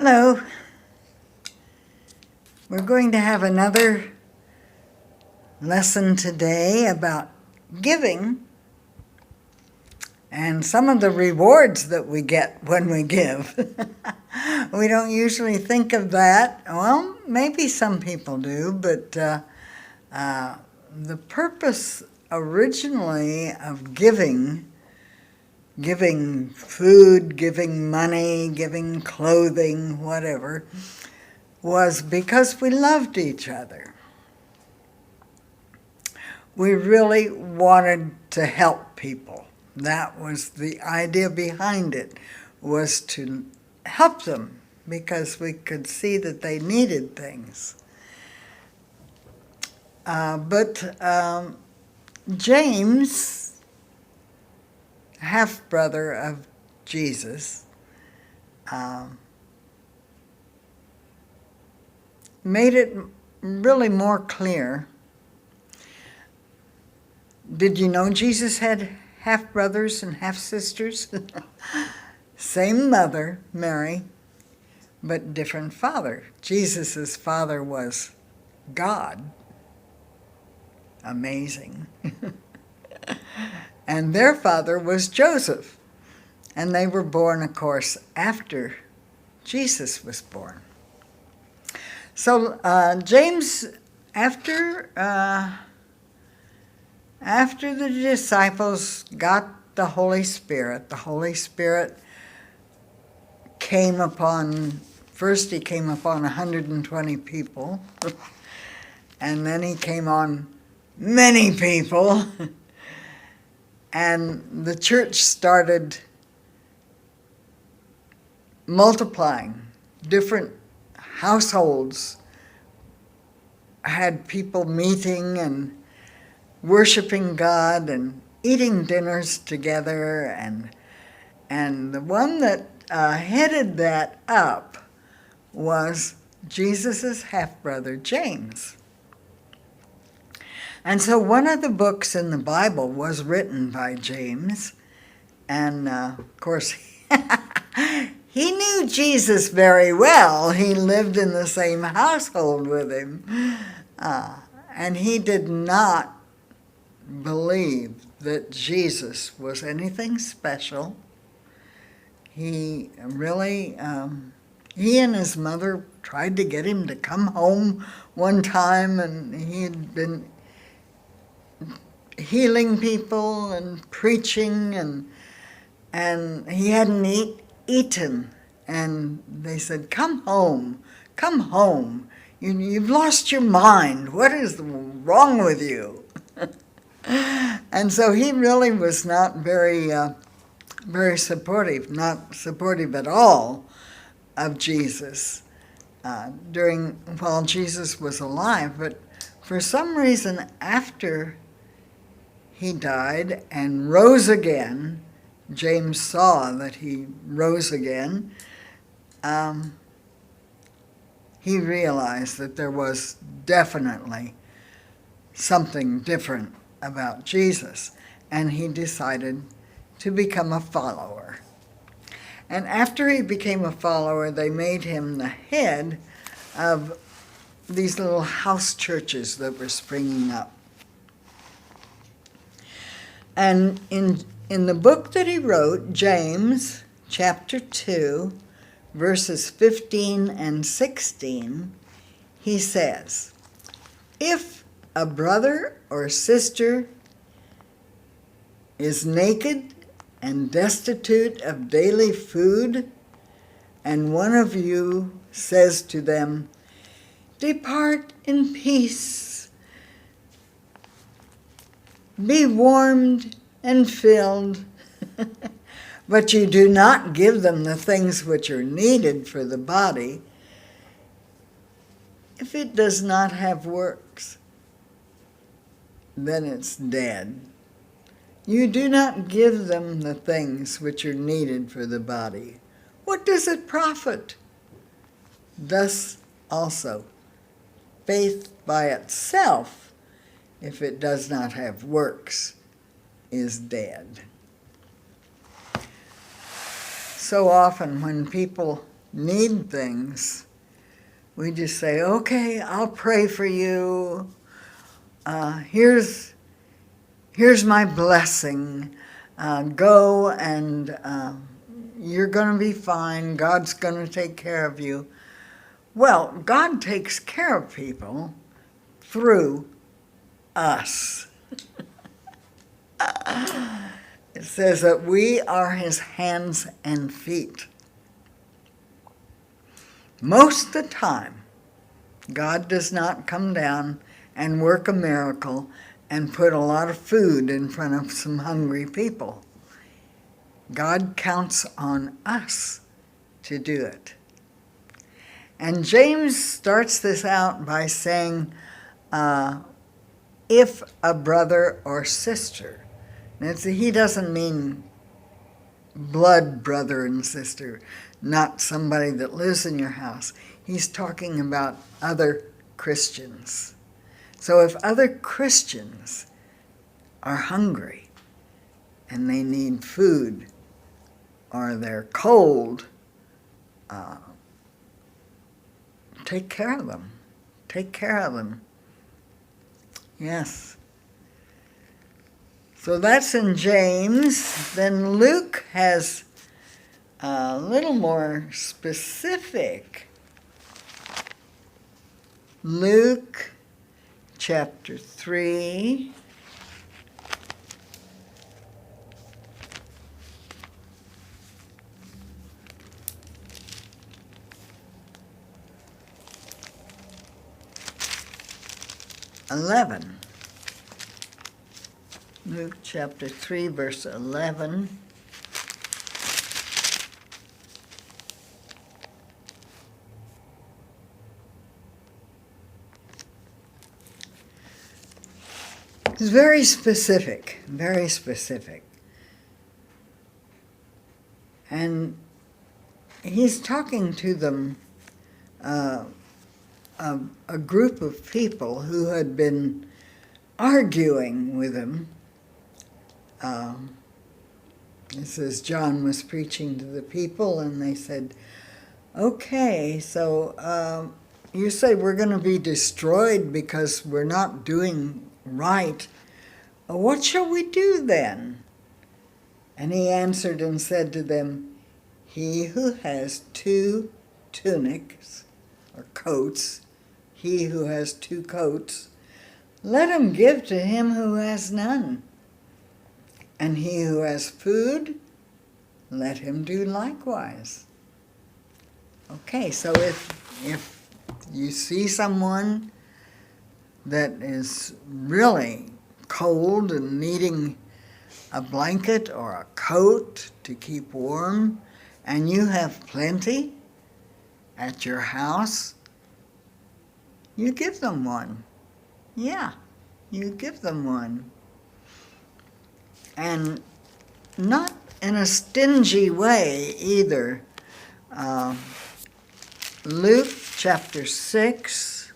Hello. We're going to have another lesson today about giving and some of the rewards that we get when we give. We don't usually think of that. Well, maybe some people do, but the purpose originally of giving food, giving money, giving clothing, whatever, was because we loved each other. We really wanted to help people. That was the idea behind it, was to help them because we could see that they needed things. But James, half-brother of Jesus, made it really more clear. Did you know Jesus had half-brothers and half-sisters? Same mother, Mary, but different father. Jesus' father was God. Amazing. And their father was Joseph. And they were born, of course, after Jesus was born. So James, after the disciples got the Holy Spirit came upon, first he came upon 120 people, and then he came on many people, and the church started multiplying. Different households had people meeting and worshiping God and eating dinners together, and the one that headed that up was Jesus' half-brother James. And so one of the books in the Bible was written by James, and of course he knew Jesus very well. He lived in the same household with him, and he did not believe that Jesus was anything special. He really, he and his mother tried to get him to come home one time, and he had been healing people and preaching, and he hadn't eaten. And they said, come home, you've lost your mind. What is wrong with you? And so he really was not very supportive, not supportive at all of Jesus while Jesus was alive. But for some reason, after he died and rose again, James saw that he rose again, he realized that there was definitely something different about Jesus, and he decided to become a follower. And after he became a follower, they made him the head of these little house churches that were springing up. And in the book that he wrote, James, chapter 2, verses 15 and 16, he says, if a brother or sister is naked and destitute of daily food, and one of you says to them, depart in peace, be warmed and filled, but you do not give them the things which are needed for the body, if it does not have works, then it's dead. You do not give them the things which are needed for the body. What does it profit? Thus also, faith by itself, if it does not have works, is dead. So often when people need things, we just say, okay, I'll pray for you. Here's my blessing. Go and you're going to be fine. God's going to take care of you. Well, God takes care of people through us. It says that we are his hands and feet. Most of the time, God does not come down and work a miracle and put a lot of food in front of some hungry people. God counts on us to do it. And James starts this out by saying, if a brother or sister. He doesn't mean blood brother and sister, not somebody that lives in your house. He's talking about other Christians. So if other Christians are hungry and they need food or they're cold, take care of them. Take care of them. Yes. So that's in James. Then Luke has a little more specific. Luke chapter 3. Luke chapter 3, verse 11. It's very specific, very specific. And he's talking to them, a group of people who had been arguing with him. It says John was preaching to the people, and they said, okay, so you say we're going to be destroyed because we're not doing right. What shall we do then? And he answered and said to them, he who has 2 tunics or coats, he who has 2 coats, let him give to him who has none. And he who has food, let him do likewise. Okay, so if you see someone that is really cold and needing a blanket or a coat to keep warm, and you have plenty at your house, you give them one. Yeah, you give them one. And not in a stingy way either. Luke chapter 6,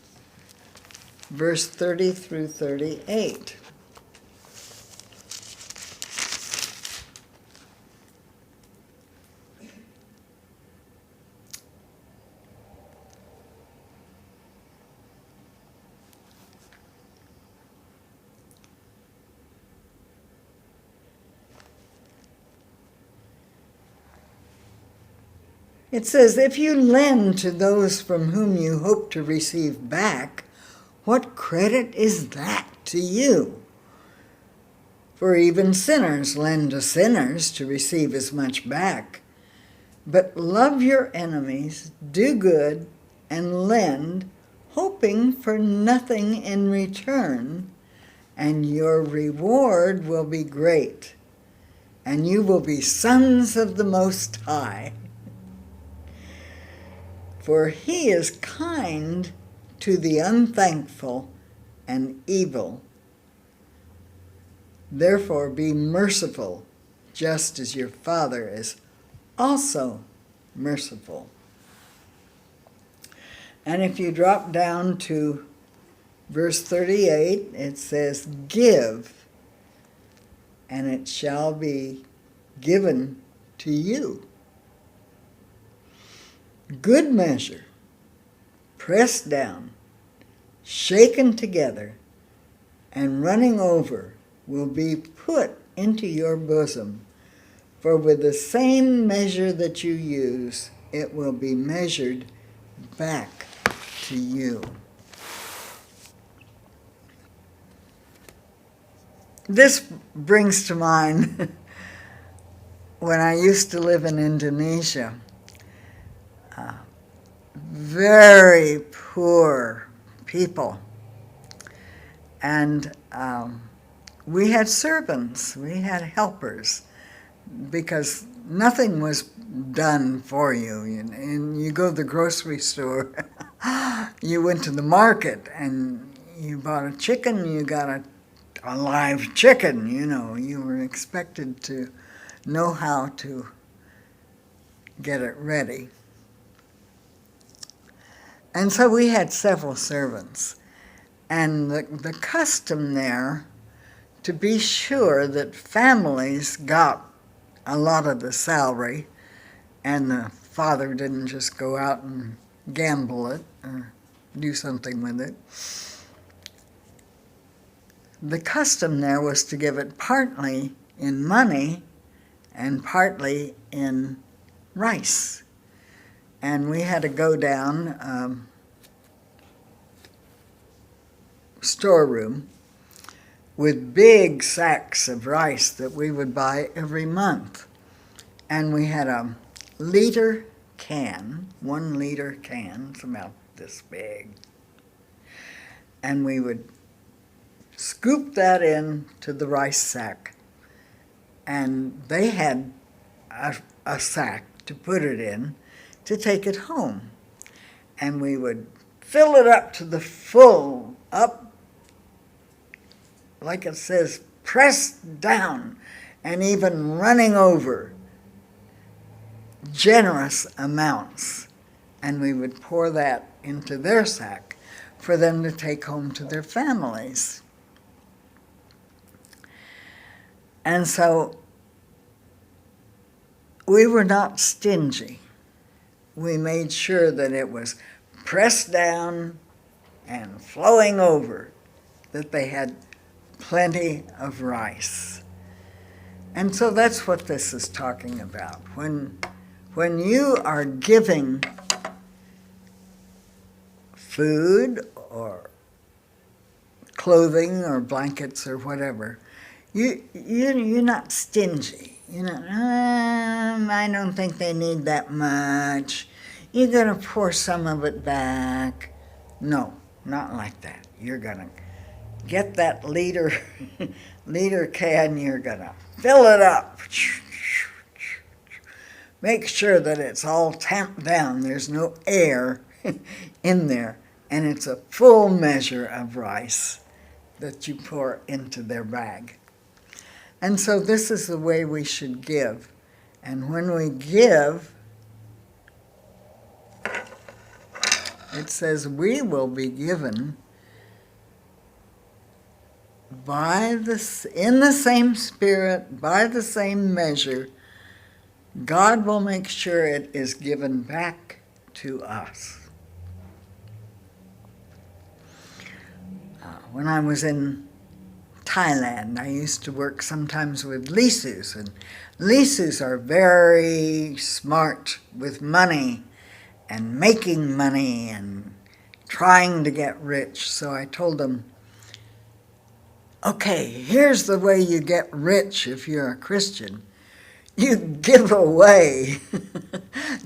verse 30 through 38. It says, if you lend to those from whom you hope to receive back, what credit is that to you? For even sinners lend to sinners to receive as much back. But love your enemies, do good, and lend, hoping for nothing in return, and your reward will be great, and you will be sons of the Most High. For he is kind to the unthankful and evil. Therefore be merciful, just as your Father is also merciful. And if you drop down to verse 38, it says, give, and it shall be given to you. good measure, pressed down, shaken together, and running over, will be put into your bosom. For with the same measure that you use, it will be measured back to you. This brings to mind when I used to live in Indonesia. Very poor people. And we had servants, we had helpers, because nothing was done for you. And you go to the grocery store, you went to the market and you bought a chicken, you got a live chicken, you were expected to know how to get it ready. And so we had several servants. And the custom there, to be sure that families got a lot of the salary and the father didn't just go out and gamble it or do something with it, the custom there was to give it partly in money and partly in rice. And we had to go down storeroom with big sacks of rice that we would buy every month. And we had a liter can, 1 liter can, it's about this big. And we would scoop that into the rice sack. And they had a sack to put it in to take it home. And we would fill it up to the full, up, like it says, pressed down and even running over, generous amounts. And we would pour that into their sack for them to take home to their families. And so we were not stingy. We made sure that it was pressed down and flowing over, that they had plenty of rice. And so that's what this is talking about. When you are giving food or clothing or blankets or whatever, you're not stingy. I don't think they need that much. You're going to pour some of it back. No, not like that. You're going to get that liter can, you're going to fill it up. Make sure that it's all tamped down. There's no air in there. And it's a full measure of rice that you pour into their bag. And so this is the way we should give. And when we give, it says we will be given in the same spirit, by the same measure. God will make sure it is given back to us. When I was in Thailand, I used to work sometimes with Lisus, and Lisus are very smart with money and making money and trying to get rich. So I told them, okay, here's the way you get rich if you're a Christian. You give away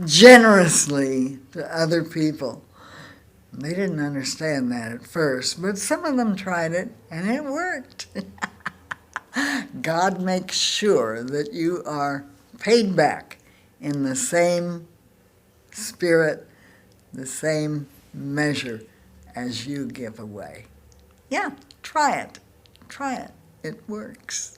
generously to other people. They didn't understand that at first, but some of them tried it, and it worked. God makes sure that you are paid back in the same spirit, the same measure as you give away. Yeah, try it. Try it. It works.